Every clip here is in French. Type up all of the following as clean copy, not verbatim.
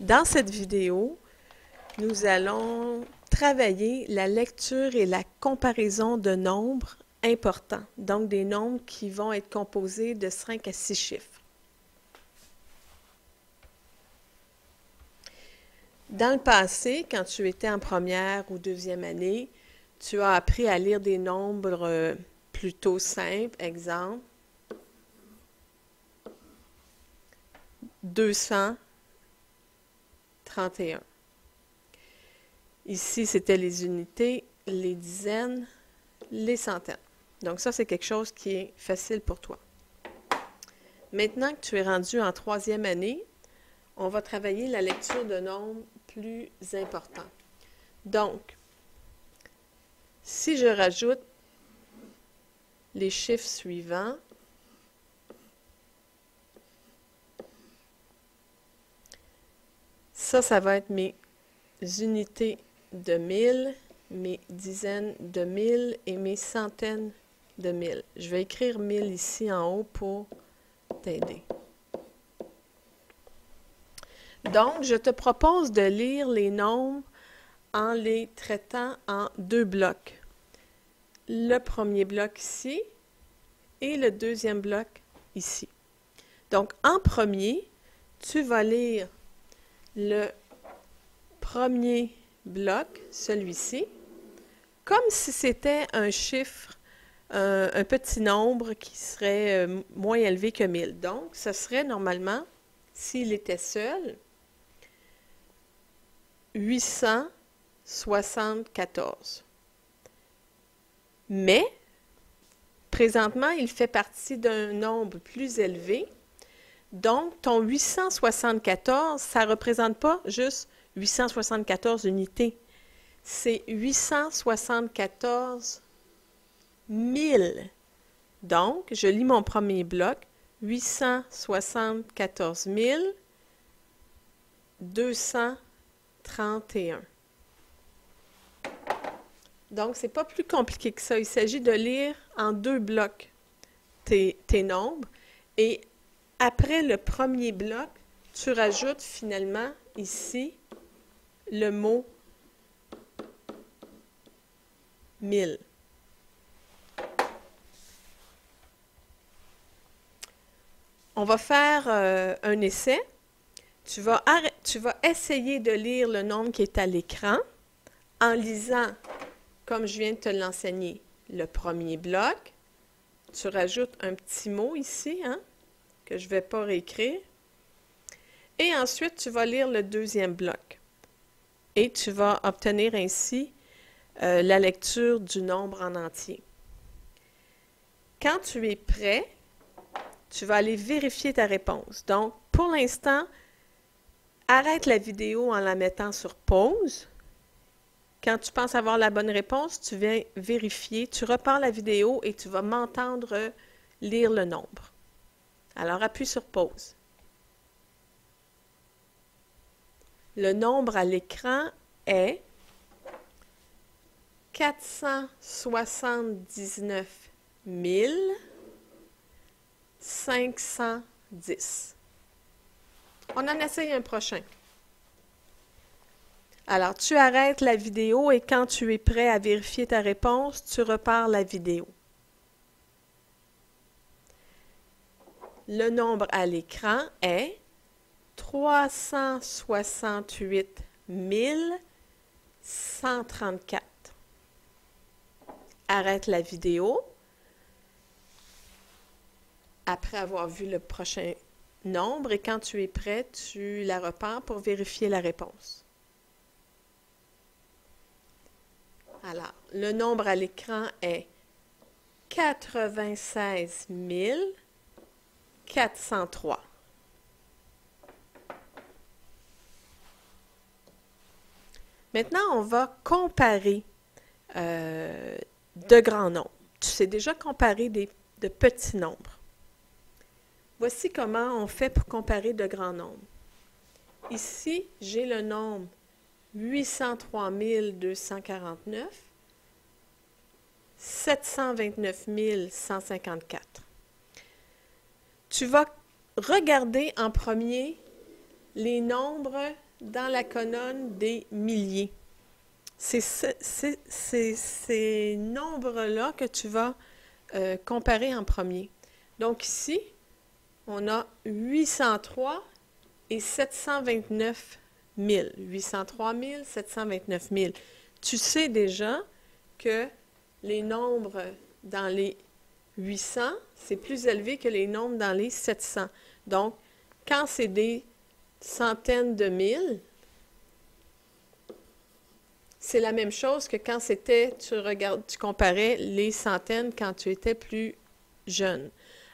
Dans cette vidéo, nous allons travailler la lecture et la comparaison de nombres importants, donc des nombres qui vont être composés de 5 à 6 chiffres. Dans le passé, quand tu étais en première ou deuxième année, tu as appris à lire des nombres plutôt simples, exemple 231. Ici, c'était les unités, les dizaines, les centaines. Donc ça, c'est quelque chose qui est facile pour toi. Maintenant que tu es rendu en troisième année, on va travailler la lecture de nombres plus importants. Donc, si je rajoute les chiffres suivants, ça va être mes unités de 1000, mes dizaines de 1000 et mes centaines de 1000. Je vais écrire 1000 ici en haut pour t'aider. Donc, je te propose de lire les nombres en les traitant en deux blocs. Le premier bloc ici et le deuxième bloc ici. Donc, en premier, tu vas lire le premier bloc, celui-ci, comme si c'était un chiffre, un petit nombre qui serait moins élevé que 1000. Donc, ce serait normalement, s'il était seul, 874. Mais, présentement, il fait partie d'un nombre plus élevé. Donc, ton 874, ça ne représente pas juste 874 unités. C'est 874 000. Donc, je lis mon premier bloc. 874 231. Donc, ce n'est pas plus compliqué que ça. Il s'agit de lire en deux blocs tes nombres. Et après le premier bloc, tu rajoutes finalement ici le mot 1000. On va faire un essai. Tu vas essayer de lire le nombre qui est à l'écran en lisant, comme je viens de te l'enseigner, le premier bloc. Tu rajoutes un petit mot ici, que je ne vais pas réécrire. Et ensuite, tu vas lire le deuxième bloc. Et tu vas obtenir ainsi la lecture du nombre en entier. Quand tu es prêt, tu vas aller vérifier ta réponse. Donc, pour l'instant, arrête la vidéo en la mettant sur pause. Quand tu penses avoir la bonne réponse, tu viens vérifier, tu repars la vidéo et tu vas m'entendre lire le nombre. Alors, appuie sur pause. Le nombre à l'écran est 479 510. On en essaye un prochain. Alors, tu arrêtes la vidéo et quand tu es prêt à vérifier ta réponse, tu repars la vidéo. Le nombre à l'écran est 368 134. Arrête la vidéo. Après avoir vu le prochain nombre et quand tu es prêt, tu la repars pour vérifier la réponse. Alors, le nombre à l'écran est 96 403. Maintenant, on va comparer de grands nombres. Tu sais déjà comparer de petits nombres. Voici comment on fait pour comparer de grands nombres. Ici, j'ai le nombre 803 249, 729 154. Tu vas regarder en premier les nombres dans la colonne des milliers. C'est ces nombres-là que tu vas comparer en premier. Donc ici, on a 803 et 729 000. 803 000, 729 000. Tu sais déjà que les nombres dans les 800, c'est plus élevé que les nombres dans les 700. Donc, quand c'est des centaines de mille, c'est la même chose que quand c'était, tu comparais les centaines quand tu étais plus jeune.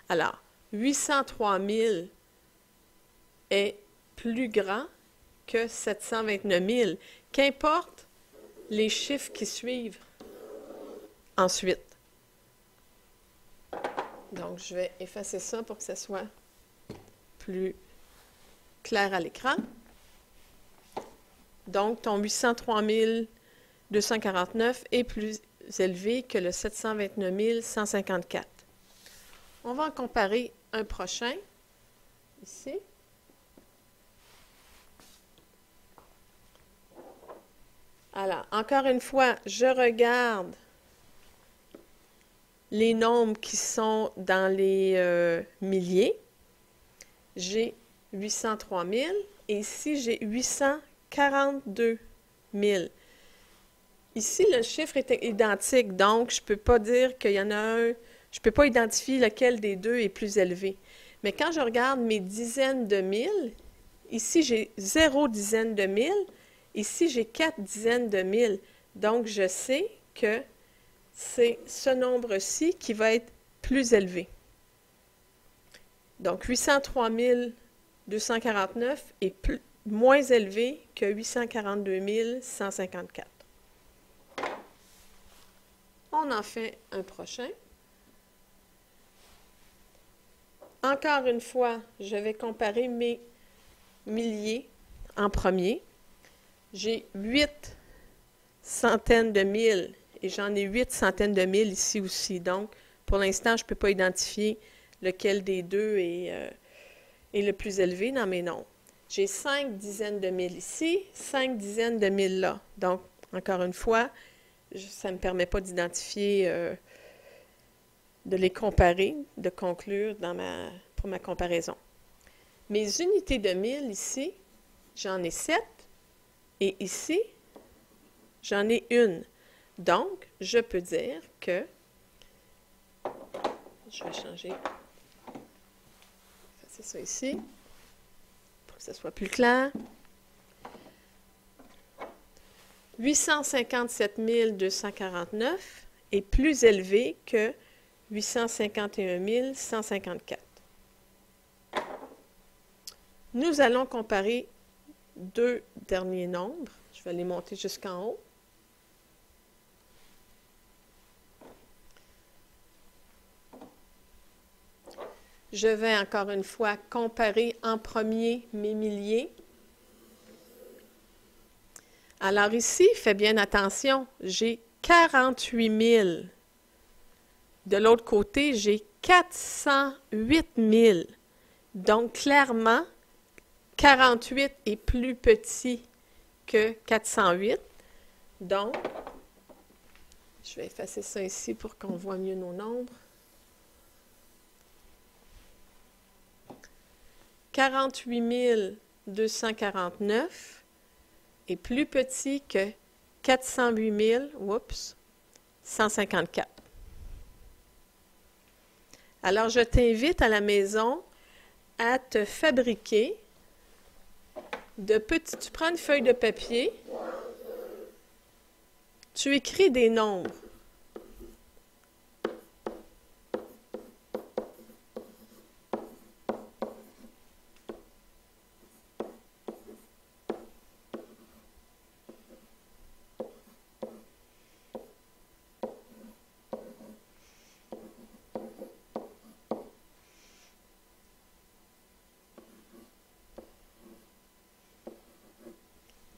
Alors, 803 000 est plus grand que 729 000. Qu'importe les chiffres qui suivent ensuite. Donc, je vais effacer ça pour que ça soit plus clair à l'écran. Donc, ton 803 249 est plus élevé que le 729 154. On va en comparer un prochain, ici. Alors, encore une fois, je regarde les nombres qui sont dans les milliers. J'ai 803 000 et ici, j'ai 842 000. Ici, le chiffre est identique, donc je ne peux pas dire qu'il y en a un, je ne peux pas identifier lequel des deux est plus élevé. Mais quand je regarde mes dizaines de mille, ici, j'ai 0 dizaine de mille, ici, j'ai 4 dizaines de mille. Donc, je sais que c'est ce nombre-ci qui va être plus élevé. Donc, 803 249 est moins élevé que 842 154. On en fait un prochain. Encore une fois, je vais comparer mes milliers en premier. J'ai 8 centaines de mille et j'en ai 8 centaines de mille ici aussi. Donc, pour l'instant, je ne peux pas identifier lequel des deux est le plus élevé dans mes nombres. J'ai 5 dizaines de mille ici, 5 dizaines de mille là. Donc, encore une fois, ça ne me permet pas d'identifier, de les comparer, de conclure pour ma comparaison. Mes unités de mille ici, j'en ai 7 et ici, j'en ai une. Donc, je peux dire que, je vais changer, c'est ça ici, pour que ce soit plus clair. 857 249 est plus élevé que 851 154. Nous allons comparer deux derniers nombres. Je vais les monter jusqu'en haut. Je vais encore une fois comparer en premier mes milliers. Alors ici, fais bien attention, j'ai 48 000. De l'autre côté, j'ai 408 000. Donc, clairement, 48 est plus petit que 408. Donc, je vais effacer ça ici pour qu'on voit mieux nos nombres. 48 249 est plus petit que 408 154. Alors, je t'invite à la maison à te fabriquer de petits... Tu prends une feuille de papier, tu écris des nombres.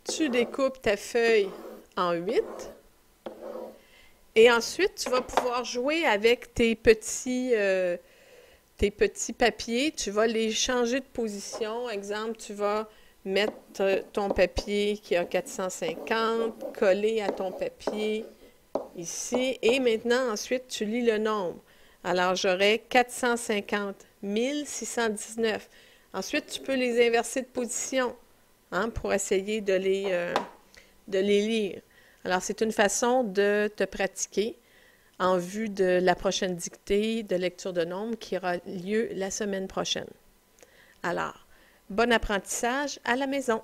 Tu découpes ta feuille en 8 et ensuite tu vas pouvoir jouer avec tes petits papiers. Tu vas les changer de position. Exemple, tu vas mettre ton papier qui a 450, coller à ton papier ici, et maintenant, ensuite, tu lis le nombre. Alors, j'aurai 450 619. Ensuite, tu peux les inverser de position, hein, pour essayer de les lire. Alors, c'est une façon de te pratiquer en vue de la prochaine dictée de lecture de nombres qui aura lieu la semaine prochaine. Alors, bon apprentissage à la maison.